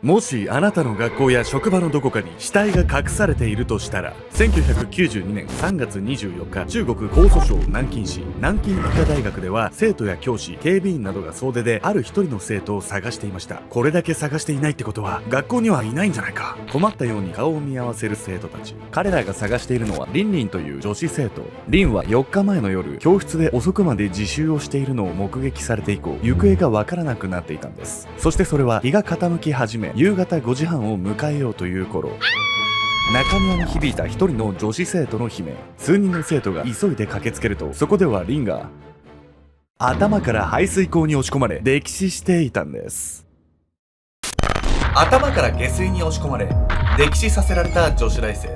もしあなたの学校や職場のどこかに死体が隠されているとしたら、1992年3月24日、中国江蘇省南京市南京医科大学では生徒や教師、警備員などが総出である一人の生徒を探していました。これだけ探していないってことは学校にはいないんじゃないか。困ったように顔を見合わせる生徒たち。彼らが探しているのはリンリンという女子生徒。リンは4日前の夜、教室で遅くまで自習をしているのを目撃されて以降、行方がわからなくなっていたんです。そしてそれは日が傾き始め、夕方5時半を迎えようという頃、中庭に響いた一人の女子生徒の悲鳴。数人の生徒が急いで駆けつけると、そこではリンが頭から排水溝に押し込まれ溺死していたんです。頭から下水に押し込まれ溺死させられた女子大生。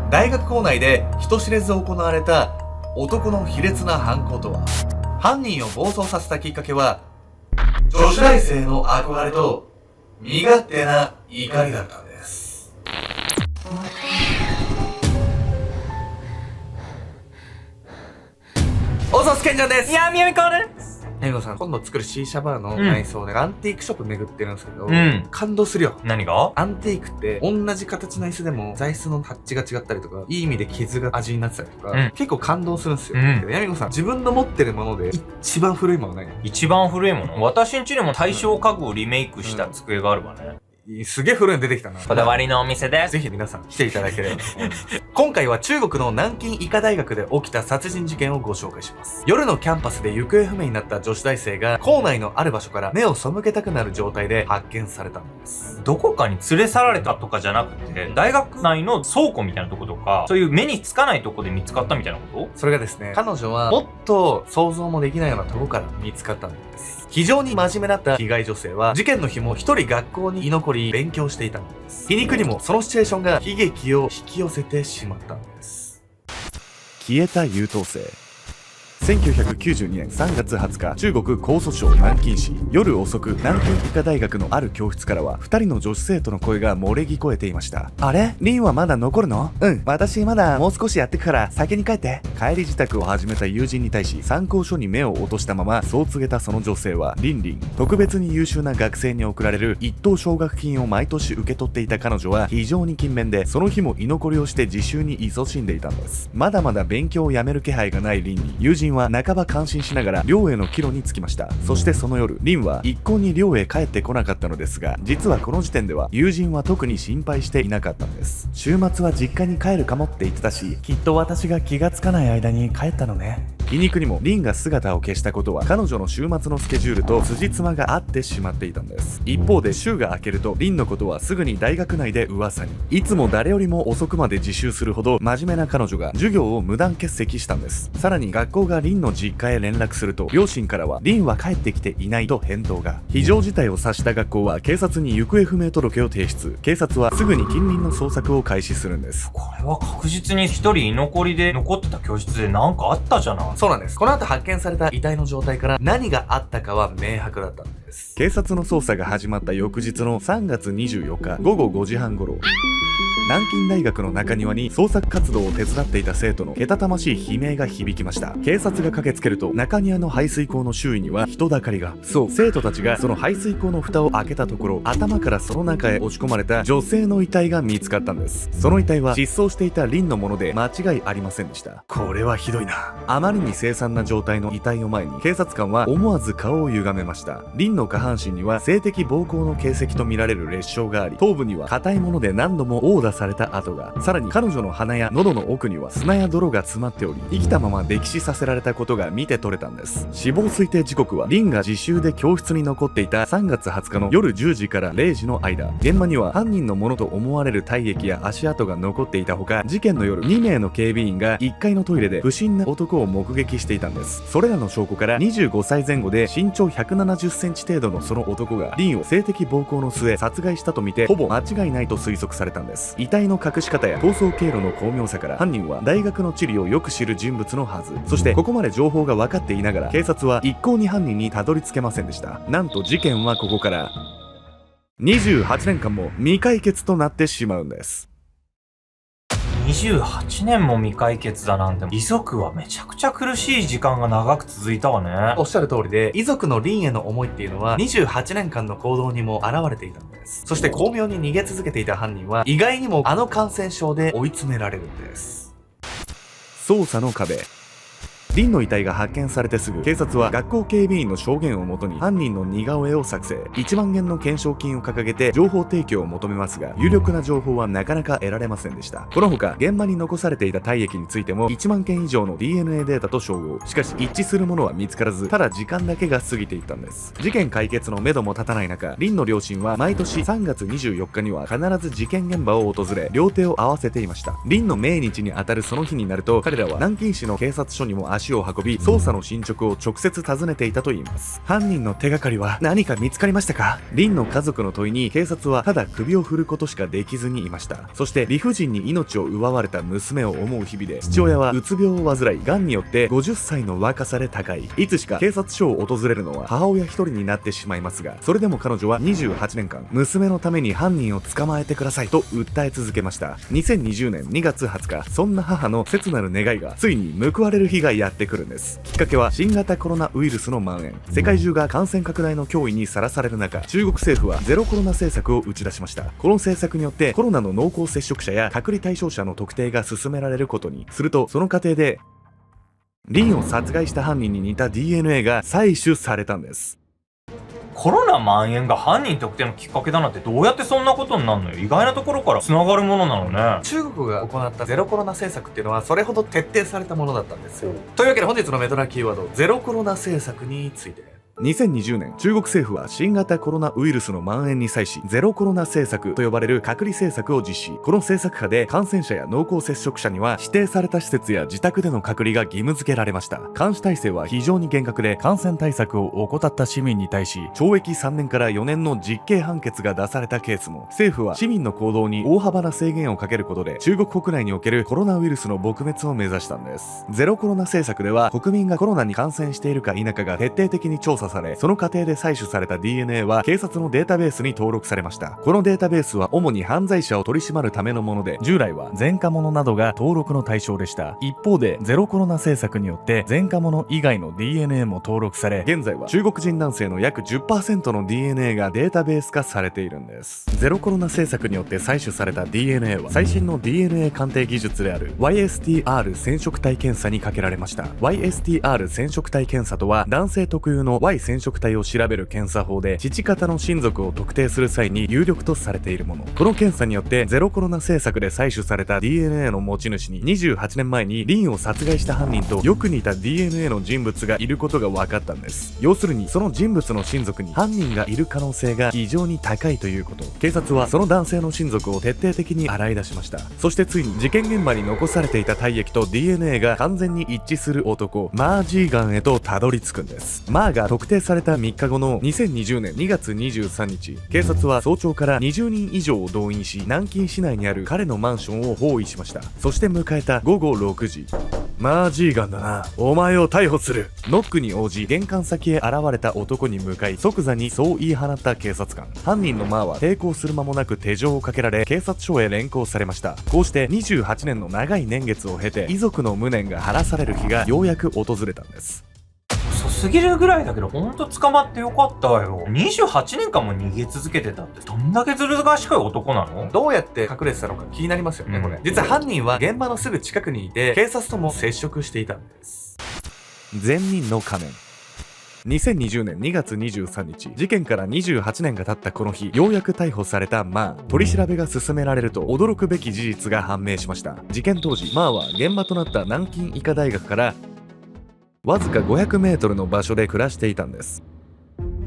大学校内で人知れず行われた男の卑劣な犯行とは。犯人を暴走させたきっかけは女子大生の憧れと身勝手な怒りだったんです。おそすけんじゃんです。いや、みやみこです。みこさん、今度作る C 社バーの内装で、アンティークショップ巡ってるんですけど、ん。感動するよ。何が？アンティークって同じ形の椅子でも材質のタッチが違ったりとか、いい意味で傷が味になってたりとか、結構感動するんですよ。けどヤミコさん、自分の持ってるもので一番古いものないの？一番古いもの？私ん家にも大正家具をリメイクした机があるわね。すげえ古いの出てきたな。こだわりのお店です。ぜひ皆さん来ていただければと思います。今回は中国の南京医科大学で起きた殺人事件をご紹介します。夜のキャンパスで行方不明になった女子大生が校内のある場所から目を背けたくなる状態で発見されたんです。どこかに連れ去られたとかじゃなくて、大学内の倉庫みたいなとことか、そういう目につかないとこで見つかったみたいなこと？それがですね、彼女はもっと想像もできないようなとこから見つかったんです。非常に真面目だった被害女性は、事件の日も一人学校に居残り勉強していたんです。皮肉にもそのシチュエーションが悲劇を引き寄せてしまったんです。消えた優等生。1992年3月20日、中国江蘇省南京市。夜遅く、南京医科大学のある教室からは、2人の女子生徒の声が漏れ聞こえていました。あれ？リンはまだ残るの？うん、私まだもう少しやってくから先に帰って。帰り支度を始めた友人に対し、参考書に目を落としたまま、そう告げたその女性は、リンリン。特別に優秀な学生に贈られる一等奨学金を毎年受け取っていた彼女は、非常に勤勉で、その日も居残りをして自習に勤しんでいたんです。まだまだ勉強をやめる気配がないリンに、友人は半ば感心しながら寮への帰路につきました。そしてその夜、リンは一向に寮へ帰ってこなかったのですが、実はこの時点では友人は特に心配していなかったんです。週末は実家に帰るかもって言ってたし、きっと私が気がつかない間に帰ったのね。皮肉にもリンが姿を消したことは彼女の週末のスケジュールと辻褄が合ってしまっていたんです。一方で週が明けるとリンのことはすぐに大学内で噂に。いつも誰よりも遅くまで自習するほど真面目な彼女が授業を無断欠席したんです。さらに学校がリンの実家へ連絡すると、両親からはリンは帰ってきていないと返答が。非常事態を察した学校は警察に行方不明届を提出。警察はすぐに近隣の捜索を開始するんです。これは確実に一人居残りで残ってた教室でなんかあったじゃない。そうなんです。この後発見された遺体の状態から何があったかは明白だったんです。警察の捜査が始まった翌日の3月24日午後5時半頃、南京大学の中庭に捜索活動を手伝っていた生徒のけたたましい悲鳴が響きました。警察が駆けつけると、中庭の排水溝の周囲には人だかりが。そう、生徒たちがその排水溝の蓋を開けたところ、頭からその中へ押し込まれた女性の遺体が見つかったんです。その遺体は失踪していたリンのもので間違いありませんでした。これはひどいな。あまりに凄惨な状態の遺体を前に、警察官は思わず顔を歪めました。リンの下半身には性的暴行の形跡とみられる裂傷があり、頭部には硬いもので何度も殴打された跡が。さらに彼女の鼻や喉の奥には砂や泥が詰まっており、生きたまま溺死させられたことが見て取れたんです。死亡推定時刻はリンが自習で教室に残っていた3月20日の夜10時から0時の間。現場には犯人のものと思われる体液や足跡が残っていたほか、事件の夜2名の警備員が1階のトイレで不審な男を目撃していたんです。それらの証拠から25歳前後で身長170センチ程度のその男がリンを性的暴行の末殺害したとみて、ほぼ間違いないと推測されたんです。遺体の隠し方や逃走経路の巧妙さから、犯人は大学の地理をよく知る人物のはず。そしてここまで情報が分かっていながら、警察は一向に犯人にたどり着けませんでした。なんと事件はここから28年間も未解決となってしまうんです。28年も未解決だなんて、遺族はめちゃくちゃ苦しい時間が長く続いたわね。おっしゃる通りで、遺族のリンへの思いっていうのは28年間の行動にも現れていたんです。そして巧妙に逃げ続けていた犯人は意外にもあの感染症で追い詰められるんです。捜査の壁。リンの遺体が発見されてすぐ、警察は学校警備員の証言をもとに犯人の似顔絵を作成。1万元の懸賞金を掲げて情報提供を求めますが、有力な情報はなかなか得られませんでした。この他、現場に残されていた体液についても1万件以上の DNA データと照合。しかし一致するものは見つからず、ただ時間だけが過ぎていったんです。事件解決の目処も立たない中、リンの両親は毎年3月24日には必ず事件現場を訪れ、両手を合わせていました。リンの命日にあたるその日になると、彼らは南京市の警察署にも足を運び、捜査の進捗を直接尋ねていたといいます。犯人の手がかりは何か見つかりましたか？リンの家族の問いに警察はただ首を振ることしかできずにいました。そして理不尽に命を奪われた娘を思う日々で、父親はうつ病を患い、癌によって50歳の若さで他界。いつしか警察署を訪れるのは母親一人になってしまいますが、それでも彼女は28年間、娘のために犯人を捕まえてくださいと訴え続けました。2020年2月20日、そんな母の切なる願いがついに報われる日がやってくるんです。きっかけは新型コロナウイルスの蔓延。世界中が感染拡大の脅威にさらされる中、中国政府はゼロコロナ政策を打ち出しました。この政策によってコロナの濃厚接触者や隔離対象者の特定が進められることに。するとその過程でリンを殺害した犯人に似た DNA が採取されたんです。コロナ蔓延が犯人特定のきっかけだなんて、どうやってそんなことになるのよ。意外なところから繋がるものなのね。中国が行ったゼロコロナ政策っていうのはそれほど徹底されたものだったんですよ。というわけで本日のメドラーキーワード、ゼロコロナ政策について。2020年、中国政府は新型コロナウイルスの蔓延に際し、ゼロコロナ政策と呼ばれる隔離政策を実施。この政策下で感染者や濃厚接触者には指定された施設や自宅での隔離が義務付けられました。監視体制は非常に厳格で、感染対策を怠った市民に対し、懲役3年から4年の実刑判決が出されたケースも。政府は市民の行動に大幅な制限をかけることで、中国国内におけるコロナウイルスの撲滅を目指したんです。ゼロコロナ政策では、国民がコロナに感染しているか否かが徹底的に調査され、その過程で採取された DNA は警察のデータベースに登録されました。このデータベースは主に犯罪者を取り締まるためのもので、従来は前科者などが登録の対象でした。一方でゼロコロナ政策によって前科者以外の DNA も登録され、現在は中国人男性の約 10% の DNA がデータベース化されているんです。ゼロコロナ政策によって採取された DNA は最新の DNA 鑑定技術である YSTR 染色体検査にかけられました。 YSTR 染色体検査とは、男性特有の Y 染色体を調べる検査法で、父方の親族を特定する際に有力とされているもの。この検査によってゼロコロナ政策で採取された DNA の持ち主に、28年前にリンを殺害した犯人とよく似た DNA の人物がいることが分かったんです。要するにその人物の親族に犯人がいる可能性が非常に高いということ。警察はその男性の親族を徹底的に洗い出しました。そしてついに事件現場に残されていた体液と DNA が完全に一致する男、マージーガンへとたどり着くんです。マーが特定された3日後の2020年2月23日、警察は早朝から20人以上を動員し、南京市内にある彼のマンションを包囲しました。そして迎えた午後6時。マージーガンだな、お前を逮捕する。ノックに応じ、玄関先へ現れた男に向かい、即座にそう言い放った警察官。犯人のマーは抵抗する間もなく手錠をかけられ、警察署へ連行されました。こうして28年の長い年月を経て、遺族の無念が晴らされる日がようやく訪れたんです。遅すぎるぐらいだけど、ほんと捕まってよかったわよ。28年間も逃げ続けてたって、どんだけずる賢い男なの？どうやって隠れてたのか気になりますよね、これ。実は犯人は現場のすぐ近くにいて、警察とも接触していたんです。善人の仮面。2020年2月23日、事件から28年が経ったこの日、ようやく逮捕されたマー。取り調べが進められると驚くべき事実が判明しました。事件当時、マーは現場となった南京医科大学からわずか500メートルの場所で暮らしていたんです。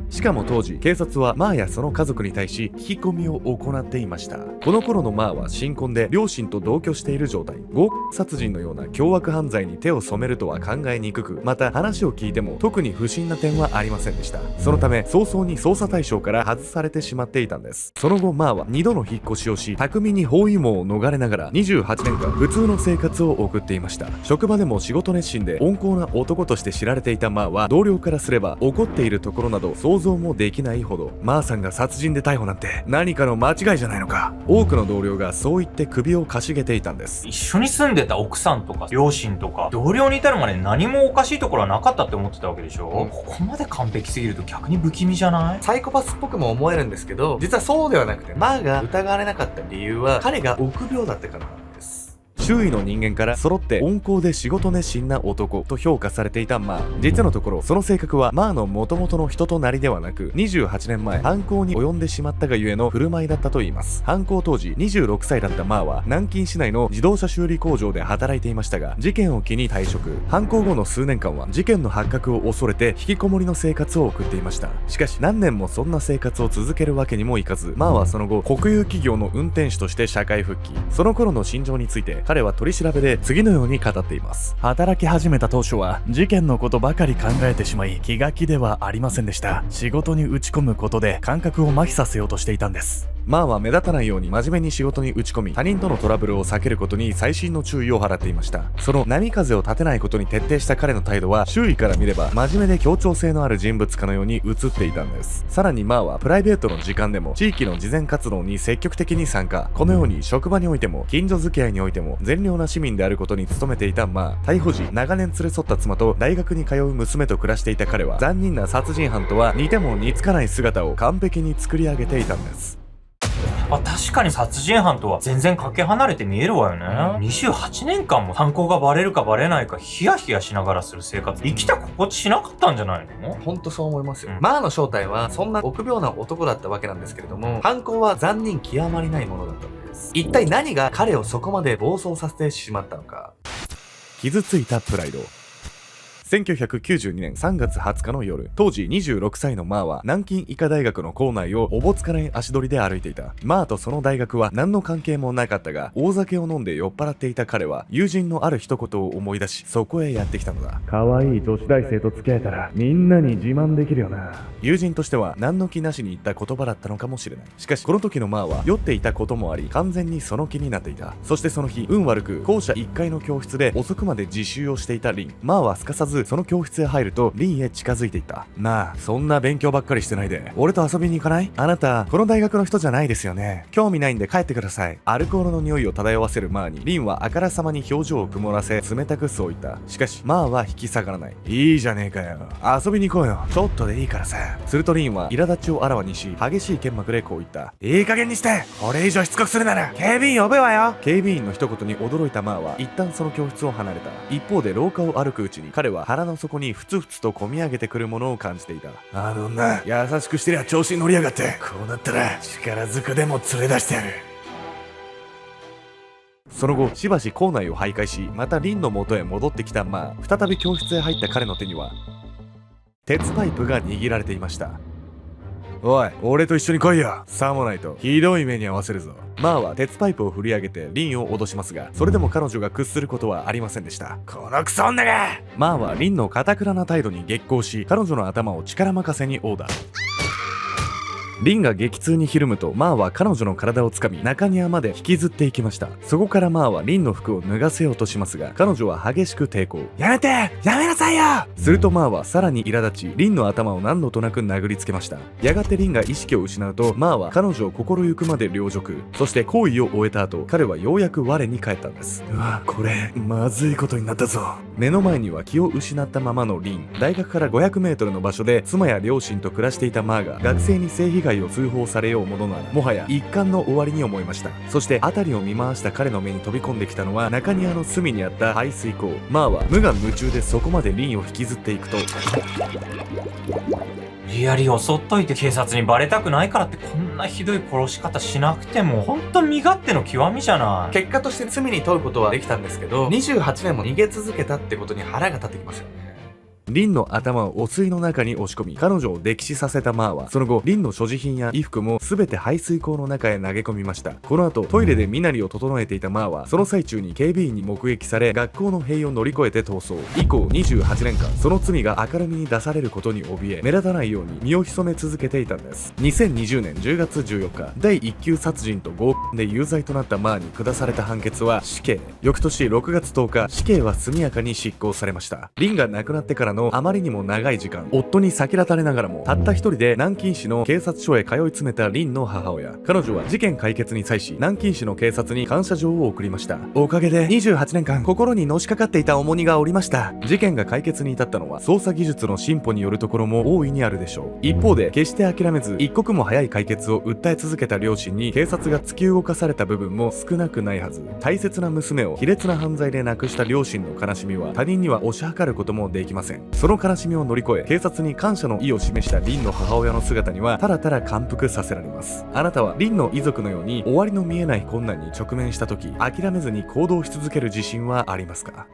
しかも当時、警察はマーやその家族に対し聞き込みを行っていました。この頃のマーは新婚で両親と同居している状態。強姦殺人のような凶悪犯罪に手を染めるとは考えにくく、また話を聞いても特に不審な点はありませんでした。そのため早々に捜査対象から外されてしまっていたんです。その後、マーは2度の引っ越しをし、巧みに包囲網を逃れながら28年間普通の生活を送っていました。職場でも仕事熱心で温厚な男として知られていたマーは、同僚からすれば怒っているところなど想像もできないほど。マーさんが殺人で逮捕なんて何かの間違いじゃないのか。多くの同僚がそう言って首をかしげていたんです。一緒に住んでた奥さんとか両親とか同僚に至るまで何もおかしいところはなかったって思ってたわけでしょ。ここまで完璧すぎると逆に不気味じゃない？サイコパスっぽくも思えるんですけど、実はそうではなくて、マーが疑われなかった理由は彼が臆病だったからなんです。周囲の人間から揃って温厚で仕事熱心な男と評価されていたマー。実のところその性格はマーの元々の人となりではなく、28年前犯行に及んでしまったがゆえの振る舞いだったといいます。犯行当時26歳だったマーは南京市内の自動車修理工場で働いていましたが、事件を機に退職。犯行後の数年間は事件の発覚を恐れて引きこもりの生活を送っていました。しかし何年もそんな生活を続けるわけにもいかず、マーはその後国有企業の運転手として社会復帰。その頃の心情について彼は取り調べで次のように語っています。働き始めた当初は事件のことばかり考えてしまい、気が気ではありませんでした。仕事に打ち込むことで感覚を麻痺させようとしていたんです。マーは目立たないように真面目に仕事に打ち込み、他人とのトラブルを避けることに細心の注意を払っていました。その波風を立てないことに徹底した彼の態度は、周囲から見れば真面目で協調性のある人物かのように映っていたんです。さらにマーはプライベートの時間でも地域の慈善活動に積極的に参加。このように職場においても近所付き合いにおいても善良な市民であることに努めていたマー。逮捕時長年連れ添った妻と大学に通う娘と暮らしていた彼は、残忍な殺人犯とは似ても似つかない姿を完璧に作り上げていたんです。確かに殺人犯とは全然かけ離れて見えるわよね。28年間も犯行がバレるかバレないかヒヤヒヤしながらする生活、生きた心地しなかったんじゃないの？ほんとそう思いますよ。マーの正体はそんな臆病な男だったわけなんですけれども、犯行は残忍極まりないものだったわけです。一体何が彼をそこまで暴走させてしまったのか。傷ついたプライド。1992年3月20日の夜、当時26歳のマーは南京医科大学の構内をおぼつかない足取りで歩いていた。マーとその大学は何の関係もなかったが、大酒を飲んで酔っ払っていた彼は友人のある一言を思い出し、そこへやってきたのだ。可愛い女子大生と付き合えたらみんなに自慢できるよな。友人としては何の気なしに言った言葉だったのかもしれない。しかしこの時のマーは酔っていたこともあり、完全にその気になっていた。そしてその日、運悪く校舎1階の教室で遅くまで自習をしていたリン。マーはすかさずその教室へ入るとリンへ近づいていった。なあ、そんな勉強ばっかりしてないで俺と遊びに行かない？あなたこの大学の人じゃないですよね。興味ないんで帰ってください。アルコールの匂いを漂わせるマーにリンはあからさまに表情を曇らせ冷たくそう言った。しかしマーは引き下がらない。いいじゃねえかよ、遊びに行こうよ、ちょっとでいいからさ。するとリンは苛立ちをあらわにし、激しい剣幕でこう言った。いい加減にして、これ以上しつこくするなら警備員呼ぶわよ。警備員の一言に驚いたマーは一旦その教室を離れた。一方で廊下を歩くうちに彼は腹の底にふつふつと込み上げてくるものを感じていた。あの女、優しくしてりゃ調子に乗りやがって。こうなったら力ずくでも連れ出してやる。その後しばし校内を徘徊し、またリンの元へ戻ってきたマー。再び教室へ入った彼の手には鉄パイプが握られていました。おい、俺と一緒に来いよ。さもないとひどい目に遭わせるぞ。マーは鉄パイプを振り上げてリンを脅しますが、それでも彼女が屈することはありませんでした。このクソ女が！マーはリンの堅苦な態度に激高し、彼女の頭を力任せに殴打。リンが激痛にひるむと、マーは彼女の体をつかみ中庭まで引きずっていきました。そこからマーはリンの服を脱がせようとしますが、彼女は激しく抵抗。やめて！やめなさいよ！するとマーはさらに苛立ち、リンの頭を何度となく殴りつけました。やがてリンが意識を失うと、マーは彼女を心ゆくまで凌辱。そして行為を終えた後、彼はようやく我に返ったんです。うわ、これまずいことになったぞ。目の前には気を失ったままのリン。大学から500メートルの場所で妻や両親と暮らしていたマーが学生に性被害を通報されようものなら、もはや一巻の終わりに思いました。そして辺りを見回した彼の目に飛び込んできたのは、中庭の隅にあった排水溝。マーは無我夢中でそこまでリンを引きずっていくと、無理やり襲っといて警察にバレたくないからってこんなひどい殺し方しなくても、ほんと身勝手の極みじゃない。結果として罪に問うことはできたんですけど、28年も逃げ続けたってことに腹が立ってきますよね。リンの頭を汚水の中に押し込み、彼女を溺死させたマーは、その後リンの所持品や衣服も全て排水溝の中へ投げ込みました。この後トイレで身なりを整えていたマーは、その最中に警備員に目撃され、学校の塀を乗り越えて逃走。以降28年間その罪が明るみに出されることに怯え、目立たないように身を潜め続けていたんです。2020年10月14日、第1級殺人と強姦で有罪となったマーに下された判決は死刑。翌年6月10日、死刑は速やかに執行されました。リンが亡くなってからののあまりにも長い時間、夫に先立たれながらもたった一人で南京市の警察署へ通い詰めたリンの母親。彼女は事件解決に際し南京市の警察に感謝状を送りました。おかげで28年間心にのしかかっていた重荷が下りました。事件が解決に至ったのは捜査技術の進歩によるところも大いにあるでしょう。一方で決して諦めず一刻も早い解決を訴え続けた両親に警察が突き動かされた部分も少なくないはず。大切な娘を卑劣な犯罪で亡くした両親の悲しみは他人には推し量ることもできません。その悲しみを乗り越え警察に感謝の意を示したリンの母親の姿にはただただ感服させられます。あなたはリンの遺族のように終わりの見えない困難に直面した時、諦めずに行動し続ける自信はありますか？